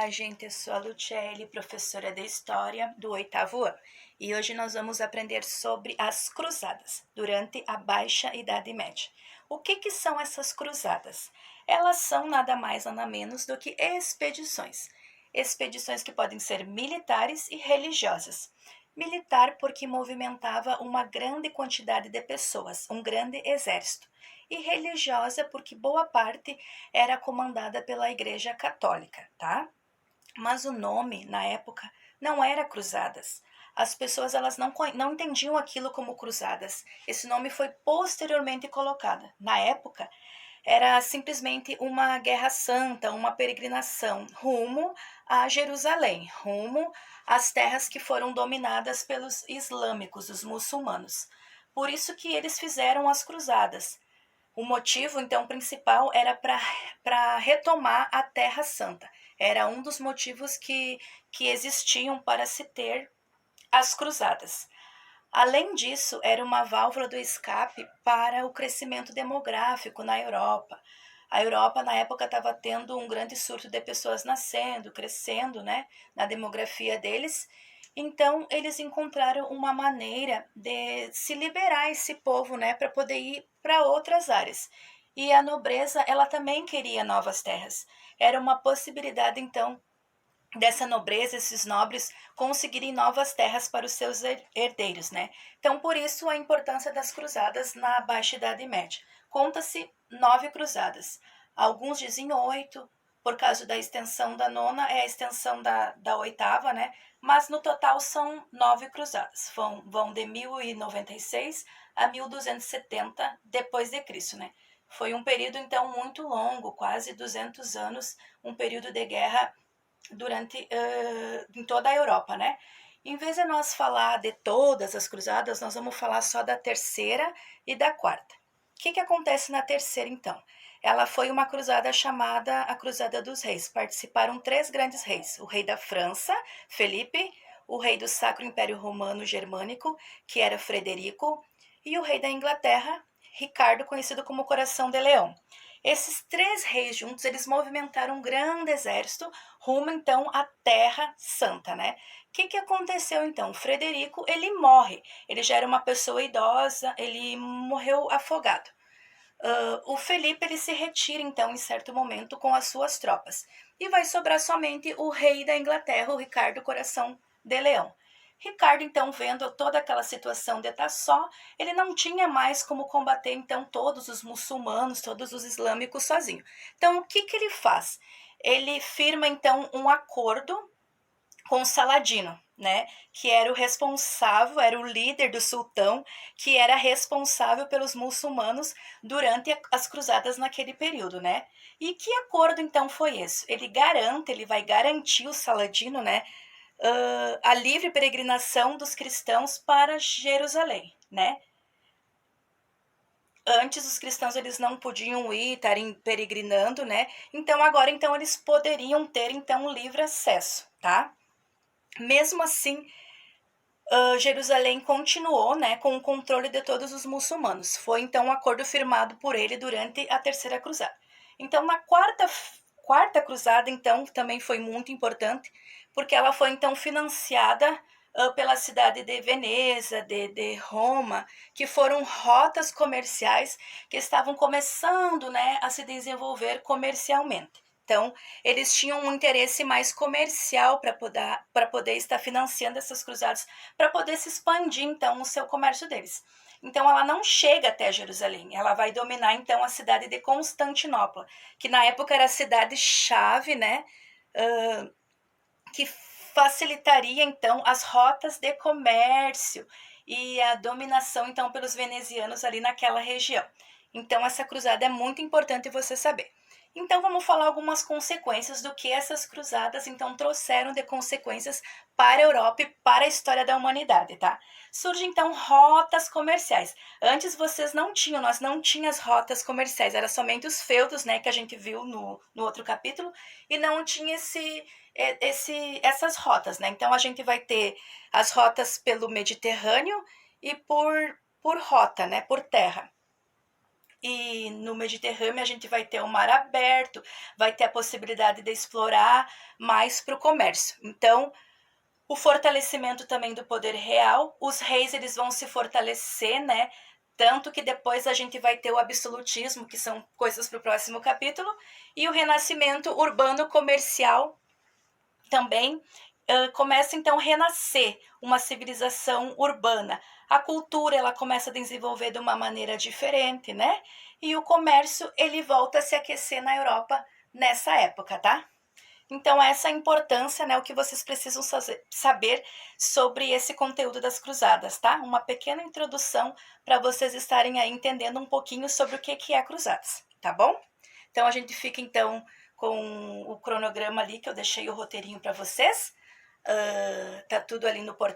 Olá, gente, eu sou a Lucelli, professora de História do 8º ano, e hoje nós vamos aprender sobre as cruzadas durante a Baixa Idade Média. O que são essas cruzadas? Elas são nada mais nada menos do que expedições que podem ser militares e religiosas. Militar porque movimentava uma grande quantidade de pessoas, um grande exército, e religiosa porque boa parte era comandada pela Igreja Católica, tá? Mas o nome, na época, não era Cruzadas. As pessoas elas não entendiam aquilo como cruzadas. Esse nome foi posteriormente colocado. Na época, era simplesmente uma guerra santa, uma peregrinação rumo a Jerusalém, rumo às terras que foram dominadas pelos islâmicos, os muçulmanos. Por isso que eles fizeram as cruzadas. O motivo, então, principal era para retomar a Terra Santa. Era um dos motivos que existiam para se ter as cruzadas. Além disso, era uma válvula do escape para o crescimento demográfico na Europa. A Europa, na época, estava tendo um grande surto de pessoas nascendo, crescendo, né, na demografia deles. Então, eles encontraram uma maneira de se liberar esse povo, né, para poder ir para outras áreas. E a nobreza, ela também queria novas terras. Era uma possibilidade, então, dessa nobreza, esses nobres conseguirem novas terras para os seus herdeiros, né? Então, por isso a importância das cruzadas na Baixa Idade Média. Conta-se 9 cruzadas. Alguns dizem 8, por causa da extensão da nona, é a extensão da oitava, né? Mas no total são 9 cruzadas. Vão de 1096 a 1270 depois de Cristo, né? Foi um período, então, muito longo, quase 200 anos, um período de guerra em toda a Europa, né? Em vez de nós falar de todas as cruzadas, nós vamos falar só da terceira e da quarta. O que acontece na terceira, então? Ela foi uma cruzada chamada a Cruzada dos Reis. Participaram 3 grandes reis: o rei da França, Felipe, o rei do Sacro Império Romano Germânico, que era Frederico, e o rei da Inglaterra, Ricardo, conhecido como Coração de Leão. Esses 3 reis juntos, eles movimentaram um grande exército rumo, então, à Terra Santa, né? O que aconteceu, então? O Frederico, ele morre. Ele já era uma pessoa idosa, ele morreu afogado. O Felipe, ele se retira, então, em certo momento, com as suas tropas. E vai sobrar somente o rei da Inglaterra, o Ricardo Coração de Leão. Ricardo, então, vendo toda aquela situação de estar só, ele não tinha mais como combater, então, todos os muçulmanos, todos os islâmicos sozinho. Então, o que ele faz? Ele firma, então, um acordo com Saladino, né, que era o responsável, era o líder do sultão, que era responsável pelos muçulmanos durante as cruzadas naquele período, né? E que acordo, então, foi esse? Ele vai garantir o Saladino, né, a livre peregrinação dos cristãos para Jerusalém, né? Antes os cristãos eles não podiam ir, estarem peregrinando, né? Então agora então eles poderiam ter então livre acesso, tá? Mesmo assim, Jerusalém continuou, né, com o controle de todos os muçulmanos. Foi então um acordo firmado por ele durante a Terceira Cruzada. Então na quarta cruzada, então, também foi muito importante, porque ela foi então financiada pela cidade de Veneza, de Roma, que foram rotas comerciais que estavam começando, né, a se desenvolver comercialmente. Então, eles tinham um interesse mais comercial para poder estar financiando essas cruzadas, para poder se expandir, então, o seu comércio deles. Então, ela não chega até Jerusalém, ela vai dominar, então, a cidade de Constantinopla, que na época era a cidade-chave, né, que facilitaria, então, as rotas de comércio e a dominação, então, pelos venezianos ali naquela região. Então, essa cruzada é muito importante você saber. Então, vamos falar algumas consequências do que essas cruzadas, então, trouxeram de consequências para a Europa e para a história da humanidade, tá? Surgem, então, rotas comerciais. Antes, nós não tínhamos rotas comerciais, era somente os feudos, né, que a gente viu no outro capítulo, e não tinha essas rotas, né? Então, a gente vai ter as rotas pelo Mediterrâneo e por rota, né, por terra. e no Mediterrâneo a gente vai ter o mar aberto, vai ter a possibilidade de explorar mais para o comércio. Então, o fortalecimento também do poder real, os reis eles vão se fortalecer, né? Tanto que depois a gente vai ter o absolutismo, que são coisas para o próximo capítulo, e o renascimento urbano comercial também começa então a renascer uma civilização urbana. A cultura ela começa a desenvolver de uma maneira diferente, né? E o comércio ele volta a se aquecer na Europa nessa época, tá? Então, essa é a importância, né, o que vocês precisam saber sobre esse conteúdo das cruzadas, tá? Uma pequena introdução para vocês estarem aí entendendo um pouquinho sobre o que é cruzadas, tá bom? Então, a gente fica, então, com o cronograma ali, que eu deixei o roteirinho para vocês. Tá tudo ali no portal.